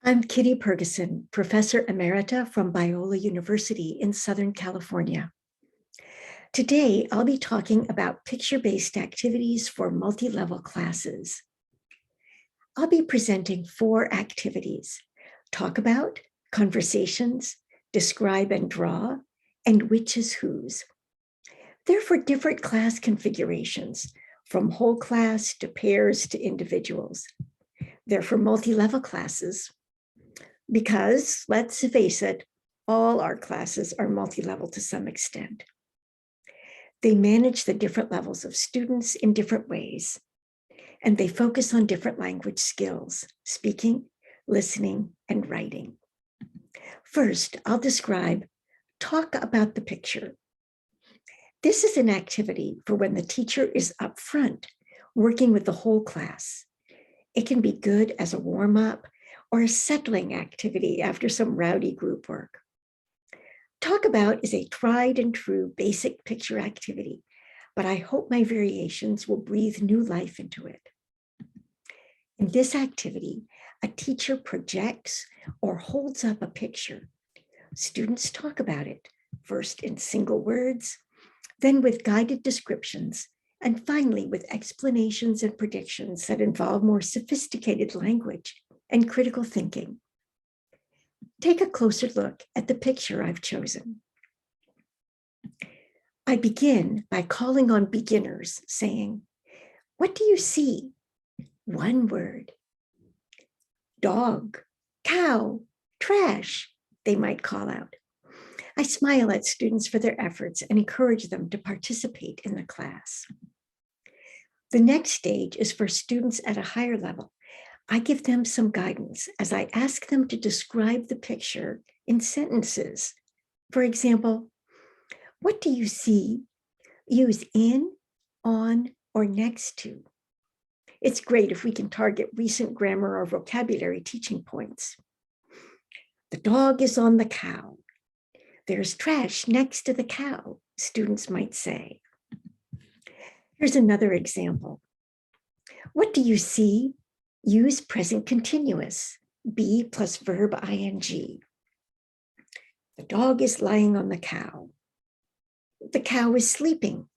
I'm Kitty Purgason, Professor Emerita from Biola University in Southern California. Today, I'll be talking about picture-based activities for multi-level classes. I'll be presenting 4 activities: talk about, conversations, describe and draw, and which is whose. They're for different class configurations, from whole class to pairs to individuals. They're for multi-level classes, because let's face it, all our classes are multi-level to some extent. They manage the different levels of students in different ways, and they focus on different language skills: speaking, listening, and writing. First, I'll describe talk about the picture. This is an activity for when the teacher is up front, working with the whole class. It can be good as a warm-up or a settling activity after some rowdy group work. Talk about is a tried and true basic picture activity, but I hope my variations will breathe new life into it. In this activity, a teacher projects or holds up a picture. Students talk about it, first in single words, then with guided descriptions, and finally with explanations and predictions that involve more sophisticated language and critical thinking. Take a closer look at the picture I've chosen. I begin by calling on beginners, saying, "What do you see?" One word. Dog, cow, trash, they might call out. I smile at students for their efforts and encourage them to participate in the class. The next stage is for students at a higher level. I give them some guidance as I ask them to describe the picture in sentences. For example, what do you see? Use in, on, or next to. It's great if we can target recent grammar or vocabulary teaching points. The dog is on the cow. There's trash next to the cow, students might say. Here's another example. What do you see? Use present continuous, be plus verb ing. The dog is lying on the cow. The cow is sleeping.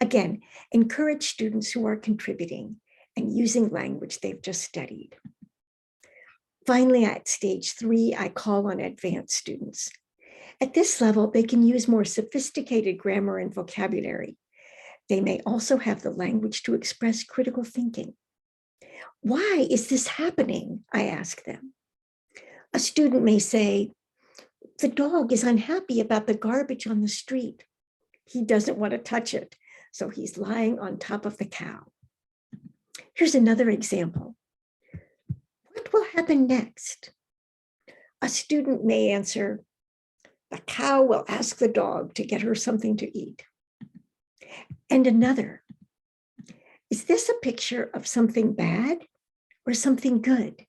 Again, encourage students who are contributing and using language they've just studied. Finally, at stage 3, I call on advanced students. At this level, they can use more sophisticated grammar and vocabulary. They may also have the language to express critical thinking. Why is this happening? I ask them. A student may say, the dog is unhappy about the garbage on the street. He doesn't want to touch it, so he's lying on top of the cow. Here's another example. What will happen next? A student may answer, the cow will ask the dog to get her something to eat. And another, is this a picture of something bad or something good?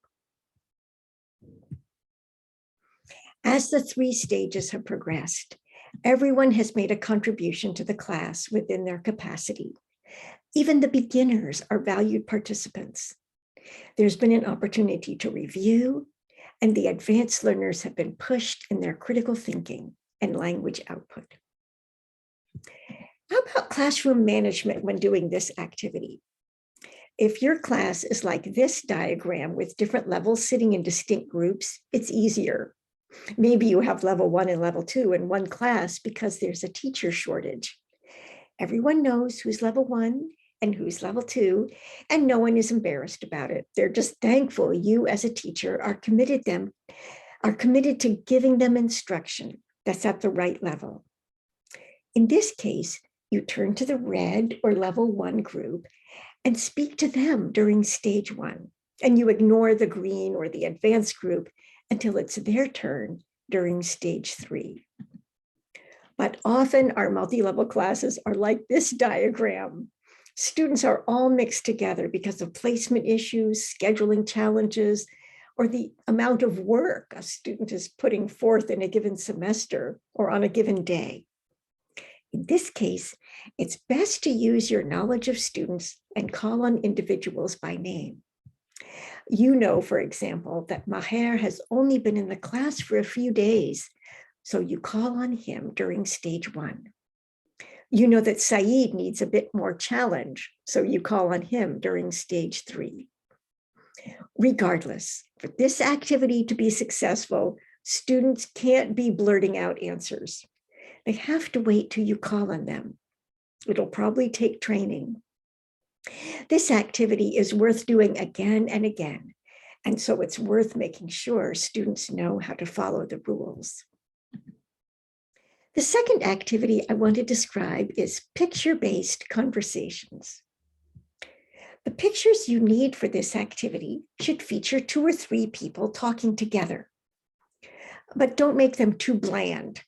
As the 3 stages have progressed, everyone has made a contribution to the class within their capacity. Even the beginners are valued participants. There's been an opportunity to review, and the advanced learners have been pushed in their critical thinking and language output. How about classroom management when doing this activity? If your class is like this diagram with different levels sitting in distinct groups, it's easier. Maybe you have level 1 and level 2 in one class because there's a teacher shortage. Everyone knows who's level 1 and who's level 2, and no one is embarrassed about it. They're just thankful you as a teacher are committed to giving them instruction that's at the right level. In this case, you turn to the red or level 1 group and speak to them during stage 1, and you ignore the green or the advanced group until it's their turn during stage 3. But often our multi-level classes are like this diagram. Students are all mixed together because of placement issues, scheduling challenges, or the amount of work a student is putting forth in a given semester or on a given day. In this case, it's best to use your knowledge of students and call on individuals by name. You know, for example, that Maher has only been in the class for a few days, so you call on him during stage 1. You know that Saeed needs a bit more challenge, so you call on him during stage 3. Regardless, for this activity to be successful, students can't be blurting out answers. They have to wait till you call on them. It'll probably take training. This activity is worth doing again and again, and so it's worth making sure students know how to follow the rules. The second activity I want to describe is picture-based conversations. The pictures you need for this activity should feature 2 or 3 people talking together, but don't make them too bland.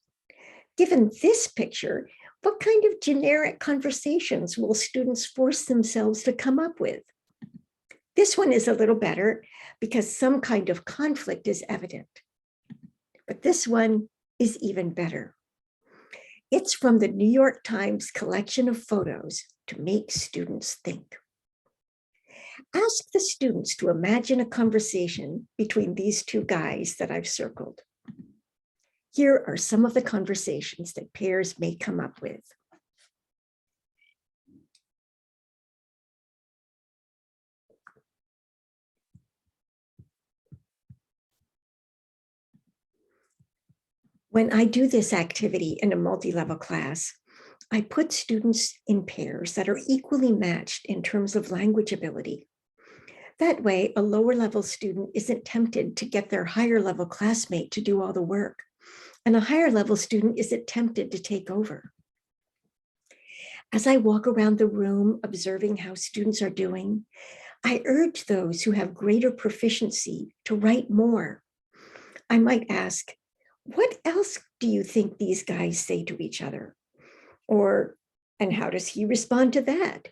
Given this picture, what kind of generic conversations will students force themselves to come up with? This one is a little better because some kind of conflict is evident. But this one is even better. It's from the New York Times collection of photos to make students think. Ask the students to imagine a conversation between these 2 guys that I've circled. Here are some of the conversations that pairs may come up with. When I do this activity in a multi-level class, I put students in pairs that are equally matched in terms of language ability. That way, a lower level student isn't tempted to get their higher level classmate to do all the work, and a higher level student isn't tempted to take over. As I walk around the room observing how students are doing, I urge those who have greater proficiency to write more. I might ask, what else do you think these guys say to each other? Or, and how does he respond to that?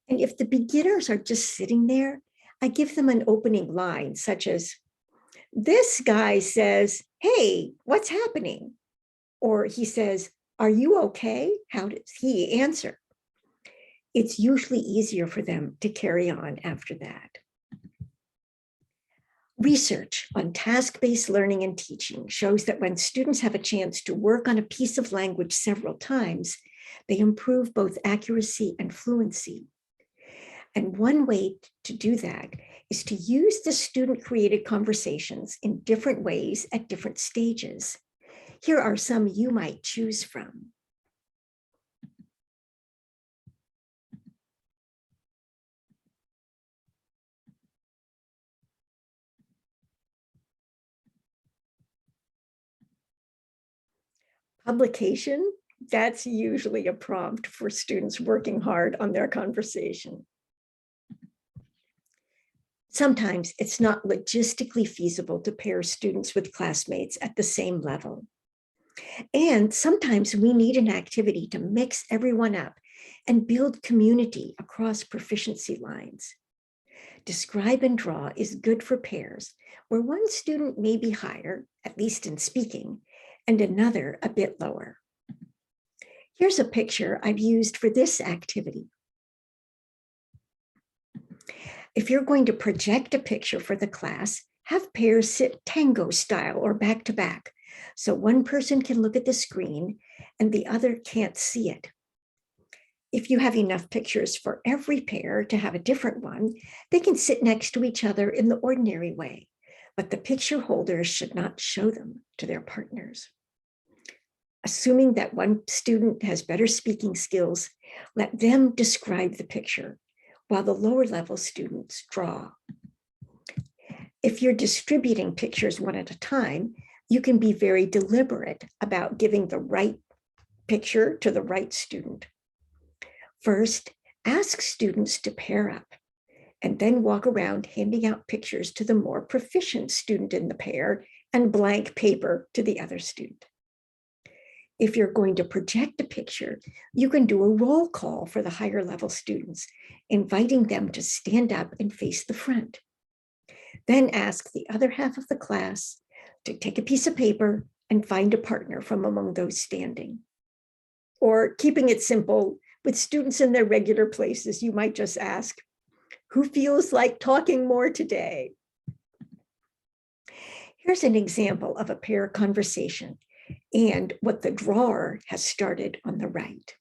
And if the beginners are just sitting there, I give them an opening line such as, this guy says, hey, what's happening? Or he says, are you okay? How does he answer? It's usually easier for them to carry on after that. Research on task-based learning and teaching shows that when students have a chance to work on a piece of language several times, they improve both accuracy and fluency. And one way to do that is to use the student-created conversations in different ways at different stages. Here are some you might choose from. Publication, that's usually a prompt for students working hard on their conversation. Sometimes it's not logistically feasible to pair students with classmates at the same level. And sometimes we need an activity to mix everyone up and build community across proficiency lines. Describe and draw is good for pairs where one student may be higher, at least in speaking, and another a bit lower. Here's a picture I've used for this activity. If you're going to project a picture for the class, have pairs sit tango style or back to back, so one person can look at the screen and the other can't see it. If you have enough pictures for every pair to have a different one, they can sit next to each other in the ordinary way, but the picture holders should not show them to their partners. Assuming that one student has better speaking skills, let them describe the picture while the lower level students draw. If you're distributing pictures one at a time, you can be very deliberate about giving the right picture to the right student. First, ask students to pair up and then walk around handing out pictures to the more proficient student in the pair and blank paper to the other student. If you're going to project a picture, you can do a roll call for the higher level students, inviting them to stand up and face the front. Then ask the other half of the class to take a piece of paper and find a partner from among those standing. Or keeping it simple, with students in their regular places, you might just ask, Who feels like talking more today? Here's an example of a pair conversation and what the drawer has started on the right.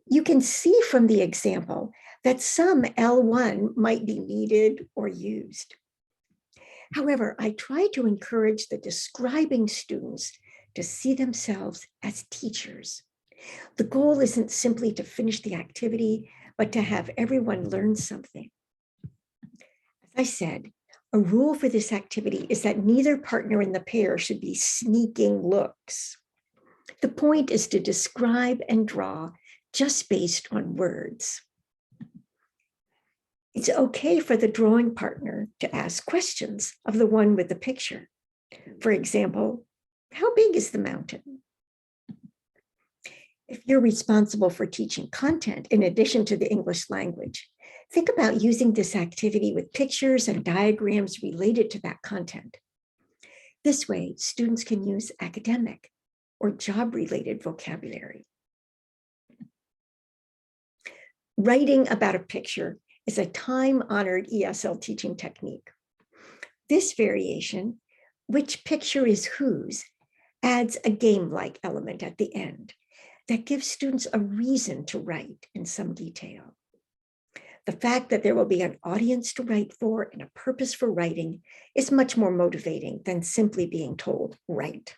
You can see from the example that some L1 might be needed or used. However, I try to encourage the describing students to see themselves as teachers. The goal isn't simply to finish the activity, but to have everyone learn something. As I said, a rule for this activity is that neither partner in the pair should be sneaking looks. The point is to describe and draw just based on words. It's okay for the drawing partner to ask questions of the one with the picture. For example, how big is the mountain? If you're responsible for teaching content in addition to the English language, think about using this activity with pictures and diagrams related to that content. This way, students can use academic or job-related vocabulary. Writing about a picture is a time-honored ESL teaching technique. This variation, which picture is whose, adds a game-like element at the end that gives students a reason to write in some detail. The fact that there will be an audience to write for and a purpose for writing is much more motivating than simply being told, write.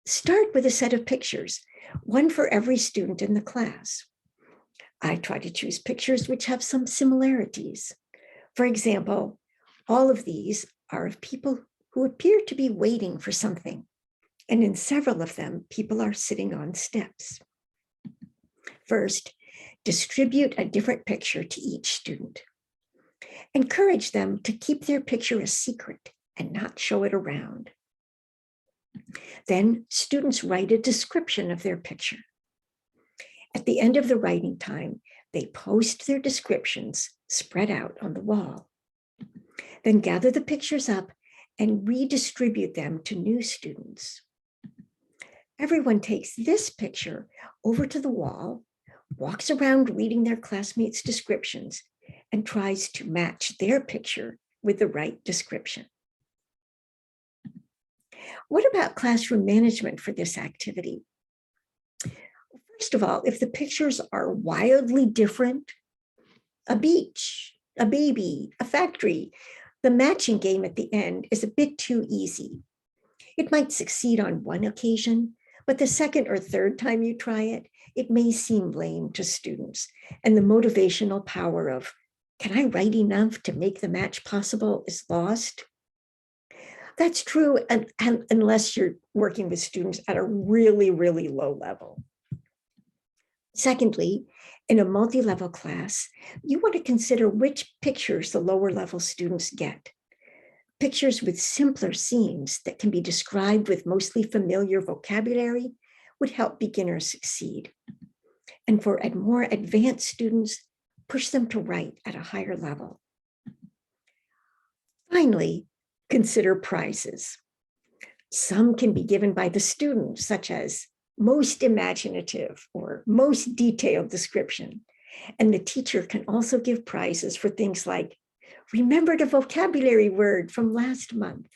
Start with a set of pictures, one for every student in the class. I try to choose pictures which have some similarities. For example, all of these are of people who appear to be waiting for something. And in several of them, people are sitting on steps. First, distribute a different picture to each student. Encourage them to keep their picture a secret and not show it around. Then students write a description of their picture. At the end of the writing time, they post their descriptions spread out on the wall. Then gather the pictures up and redistribute them to new students. Everyone takes this picture over to the wall, walks around reading their classmates' descriptions, and tries to match their picture with the right description. What about classroom management for this activity? First of all, if the pictures are wildly different, a beach, a baby, a factory, the matching game at the end is a bit too easy. It might succeed on one occasion, but the second or third time you try it, it may seem lame to students, and the motivational power of, can I write enough to make the match possible, is lost. That's true unless you're working with students at a really, really low level. Secondly, in a multi-level class, you want to consider which pictures the lower level students get. Pictures with simpler scenes that can be described with mostly familiar vocabulary would help beginners succeed. And for more advanced students, push them to write at a higher level. Finally, consider prizes. Some can be given by the student, such as most imaginative or most detailed description. And the teacher can also give prizes for things like, remembered a vocabulary word from last month.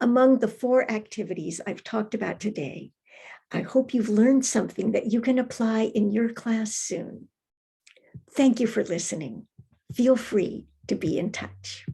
Among the 4 activities I've talked about today, I hope you've learned something that you can apply in your class soon. Thank you for listening. Feel free to be in touch.